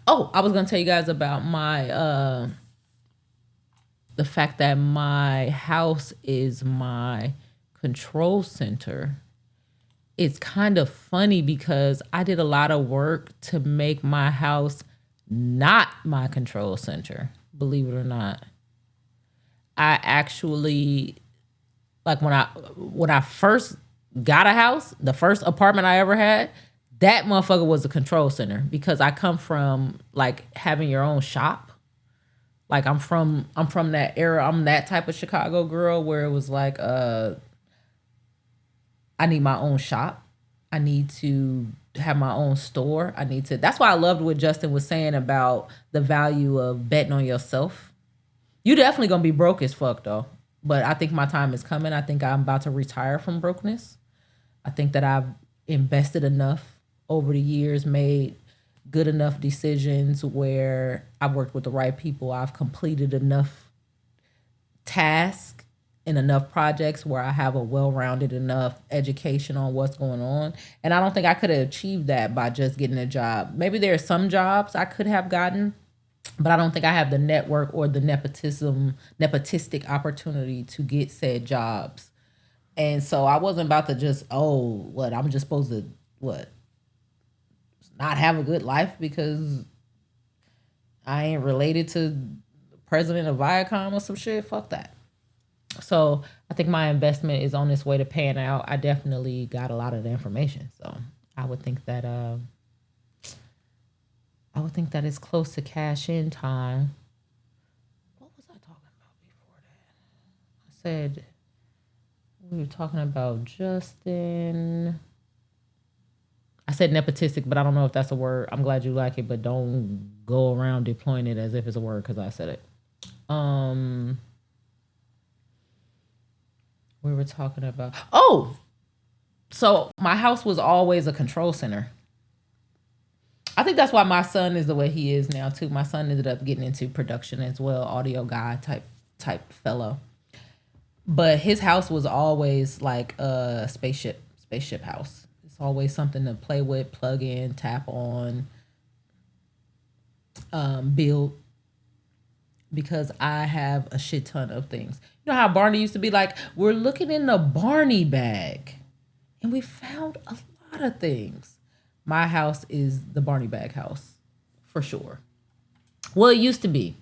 Oh, I was gonna tell you guys about my the fact that my house is my control center. It's kind of funny because I did a lot of work to make my house not my control center, believe it or not. I actually, like, when I first got a house, the first apartment I ever had, that motherfucker was a control center because I come from like having your own shop. Like I'm from that era. I'm that type of Chicago girl where it was like I need my own shop. I need to have my own store. I need to That's why I loved what Justin was saying about the value of betting on yourself. You definitely gonna be broke as fuck though. But I think my time is coming. I think I'm about to retire from brokenness. I think that I've invested enough over the years, made good enough decisions where I've worked with the right people. I've completed enough tasks and enough projects where I have a well-rounded enough education on what's going on. And I don't think I could have achieved that by just getting a job. Maybe there are some jobs I could have gotten, but I don't think I have the network or the nepotistic opportunity to get said jobs. And so I wasn't about to just, I'm just supposed to, not have a good life because I ain't related to the president of Viacom or some shit. Fuck that. So I think my investment is on its way to paying out. I definitely got a lot of the information. So I would think that it's close to cash in time. What was I talking about before that? I said we were talking about Justin. I said nepotistic, but I don't know if that's a word. I'm glad you like it, but don't go around deploying it as if it's a word because I said it. We were talking about so my house was always a control center. I think that's why my son is the way he is now too. My son ended up getting into production as well, audio guy type fellow. But his house was always like a spaceship house. It's always something to play with, plug in, tap on, build. Because I have a shit ton of things. You know how Barney used to be like, we're looking in the Barney bag. And we found a lot of things. My house is the Barney bag house, for sure. Well, it used to be.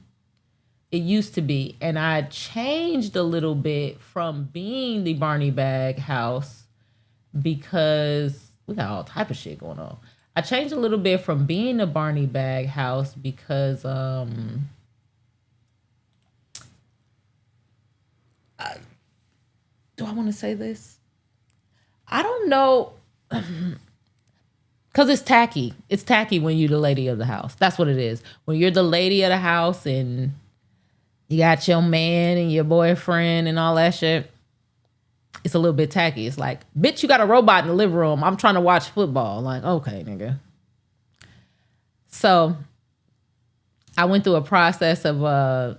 It used to be. And I changed a little bit from being the Barney bag house because we got all type of shit going on. I changed a little bit from being the Barney bag house because do I want to say this? I don't know. Because it's tacky. It's tacky when you're the lady of the house. That's what it is. When you're the lady of the house and you got your man and your boyfriend and all that shit, it's a little bit tacky. It's like, bitch, you got a robot in the living room. I'm trying to watch football. Like, okay, nigga. So I went through a process of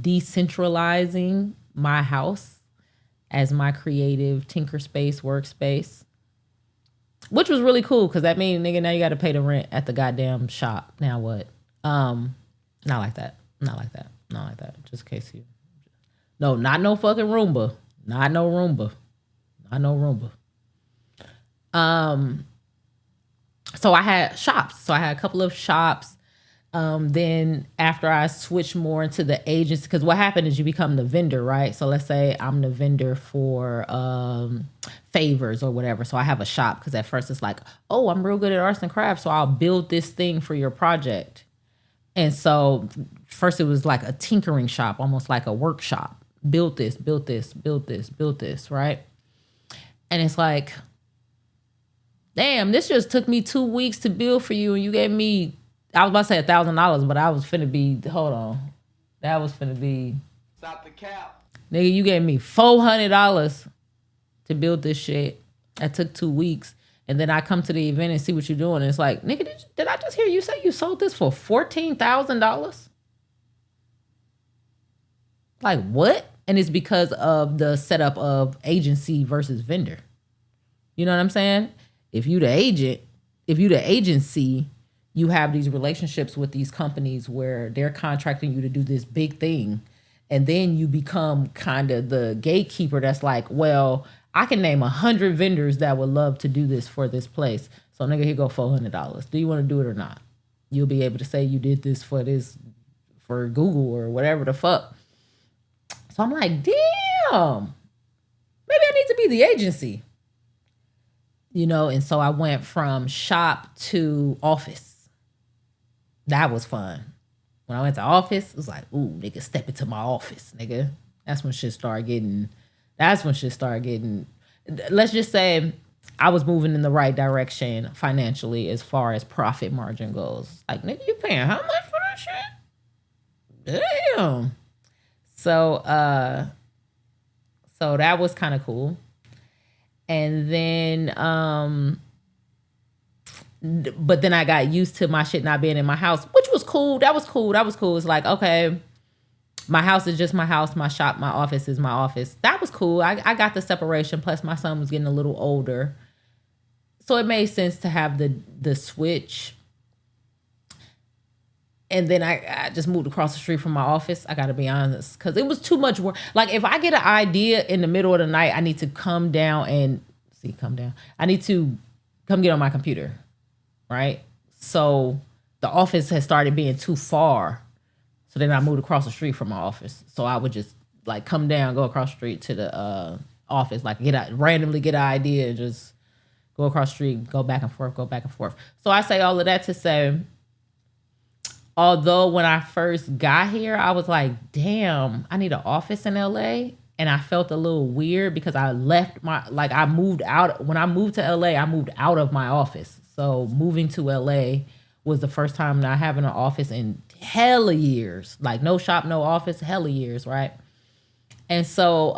decentralizing my house as my creative tinker space, workspace, which was really cool because that means, nigga, now you got to pay the rent at the goddamn shop. Now what? Not like that. Not like that. Not like that. Just in case you. No, not no fucking Roomba. Not no Roomba. Not no Roomba. So I had shops. So I had a couple of shops. Then after I switched more into the agency, because what happened is you become the vendor, right? So let's say I'm the vendor for favors or whatever. So I have a shop because at first it's like, oh, I'm real good at arts and crafts, so I'll build this thing for your project. And so first it was like a tinkering shop, almost like a workshop. Build this, build this, build this, build this, right? And it's like, damn, this just took me 2 weeks to build for you, and you gave me, I was about to say $1,000, but I was finna be, hold on. That was finna be. Stop the cap. Nigga, you gave me $400 to build this shit. That took 2 weeks. And then I come to the event and see what you're doing. And it's like, nigga, did I just hear you say you sold this for $14,000? Like, what? And it's because of the setup of agency versus vendor. You know what I'm saying? If you the agent, if you the agency, you have these relationships with these companies where they're contracting you to do this big thing. And then you become kind of the gatekeeper that's like, well, I can name 100 vendors that would love to do this for this place. So nigga, here go $400. Do you want to do it or not? You'll be able to say you did this for Google or whatever the fuck. So I'm like, damn, maybe I need to be the agency. And so I went from shop to office. That was fun. When I went to office, it was like, ooh, nigga, step into my office, nigga. That's when shit started getting, let's just say I was moving in the right direction financially as far as profit margin goes. Like, nigga, you paying how much for that shit? Damn. So that was kind of cool. And then, but then I got used to my shit not being in my house, which was cool. That was cool. It's like, okay, my house is just my house. My shop, my office is my office. That was cool. I got the separation. Plus my son was getting a little older. So it made sense to have the switch. And then I just moved across the street from my office. I got to be honest, because it was too much work. Like, if I get an idea in the middle of the night, I need to come down. I need to come get on my computer, right? So the office has started being too far. So then I moved across the street from my office. So I would just like come down, go across the street to the office, like randomly get an idea, just go across the street, go back and forth. So I say all of that to say, although when I first got here, I was like, damn, I need an office in LA. And I felt a little weird because I moved out. When I moved to LA, I moved out of my office. So moving to LA was the first time not having an office in hella years. Like, no shop, no office, hella years, right? And so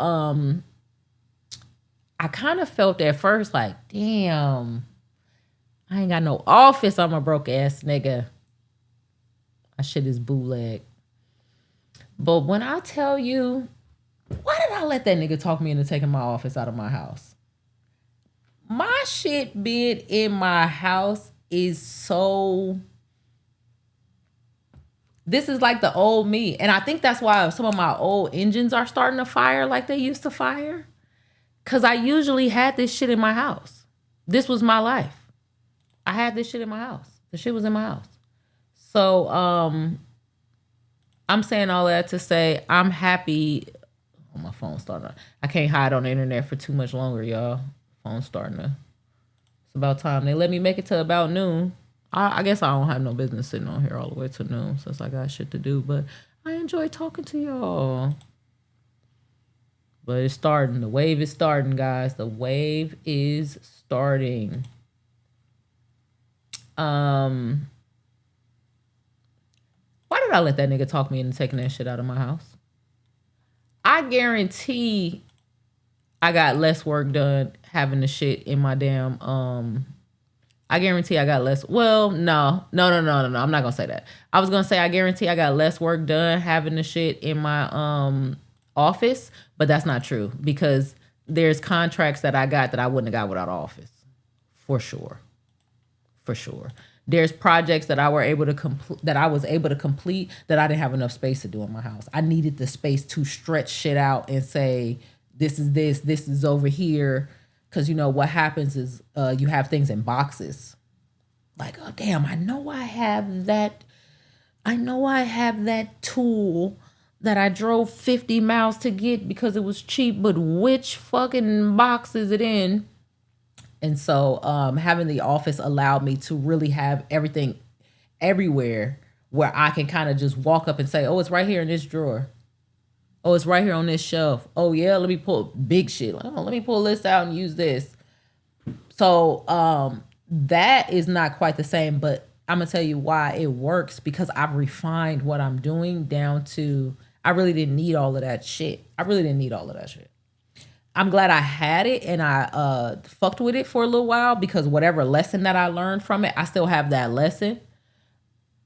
I kind of felt at first like, damn, I ain't got no office. I'm a broke ass nigga. My shit is bootleg. But when I tell you, why did I let that nigga talk me into taking my office out of my house? My shit being in my house is so... This is like the old me. And I think that's why some of my old engines are starting to fire like they used to fire. Because I usually had this shit in my house. This was my life. I had this shit in my house. The shit was in my house. So I'm saying all that to say I'm happy. Oh, my phone's starting. I can't hide on the internet for too much longer, y'all. Phone's starting to. It's about time. They let me make it to about noon. I guess I don't have no business sitting on here all the way to noon since I got shit to do. But I enjoy talking to y'all. But it's starting. The wave is starting, guys. The wave is starting. Why did I let that nigga talk me into taking that shit out of my house? I guarantee I got less work done having the shit in my damn, I guarantee I got less. Well, no. I'm not going to say that. I was going to say I guarantee I got less work done having the shit in my office, but that's not true because there's contracts that I got that I wouldn't have got without office. For sure. There's projects that I was able to complete that I didn't have enough space to do in my house. I needed the space to stretch shit out and say, this is over here. Because, what happens is you have things in boxes. Like, oh, damn, I know I have that tool that I drove 50 miles to get because it was cheap, but which fucking box is it in? And so having the office allowed me to really have everything everywhere where I can kind of just walk up and say, oh, it's right here in this drawer. Oh, it's right here on this shelf. Oh, yeah, let me pull big shit. Like, oh, let me pull this out and use this. So that is not quite the same, but I'm going to tell you why it works because I've refined what I'm doing down to I really didn't need all of that shit. I'm glad I had it and I fucked with it for a little while because whatever lesson that I learned from it, I still have that lesson.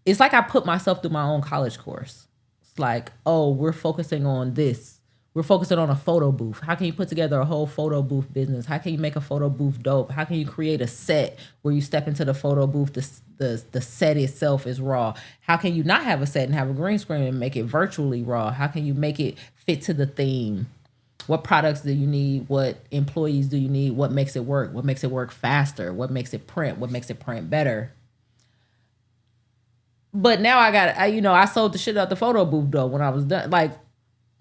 It's like I put myself through my own college course. It's like, oh, we're focusing on this. We're focusing on a photo booth. How can you put together a whole photo booth business? How can you make a photo booth dope? How can you create a set where you step into the photo booth, the set itself is raw? How can you not have a set and have a green screen and make it virtually raw? How can you make it fit to the theme? What products do you need? What employees do you need? What makes it work? What makes it work faster? What makes it print? What makes it print better? But now I sold the shit out the photo booth though when I was done. Like,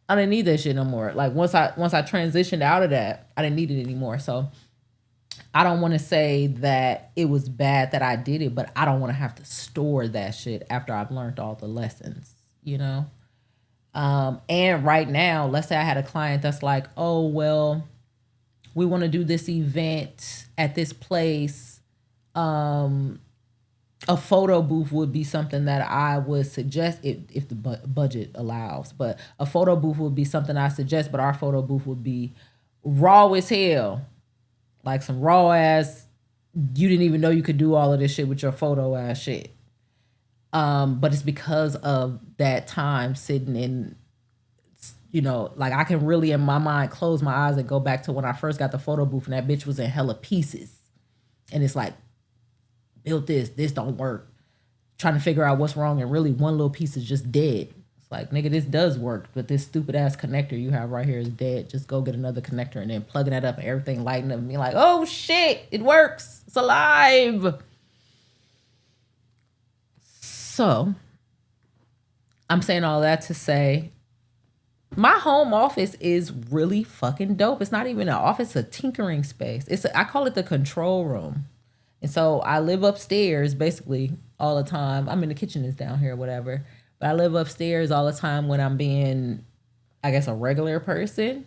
I didn't need that shit no more. Like once I transitioned out of that, I didn't need it anymore. So I don't want to say that it was bad that I did it, but I don't want to have to store that shit after I've learned all the lessons, you know? And right now, let's say I had a client that's like, oh, well, we want to do this event at this place. A photo booth would be something that I would suggest if the budget allows. But a photo booth would be something I suggest, but our photo booth would be raw as hell. Like some raw ass, you didn't even know you could do all of this shit with your photo ass shit. But it's because of that time sitting in, like I can really in my mind close my eyes and go back to when I first got the photo booth and that bitch was in hella pieces. And it's like, built this don't work. Trying to figure out what's wrong, and really one little piece is just dead. It's like, nigga, this does work, but this stupid ass connector you have right here is dead. Just go get another connector, and then plugging that up and everything lighting up and being like, oh shit, it works. It's alive. So I'm saying all that to say my home office is really fucking dope. It's not even an office, it's a tinkering space. I call it the control room. And so I live upstairs basically all the time. I mean, the kitchen is down here, whatever. But I live upstairs all the time when I'm being, I guess, a regular person.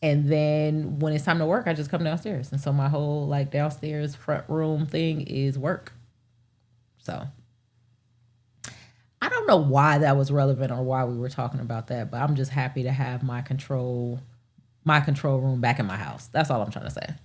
And then when it's time to work, I just come downstairs. And so my whole like downstairs front room thing is work. So I don't know why that was relevant or why we were talking about that, but I'm just happy to have my control room back in my house. That's all I'm trying to say.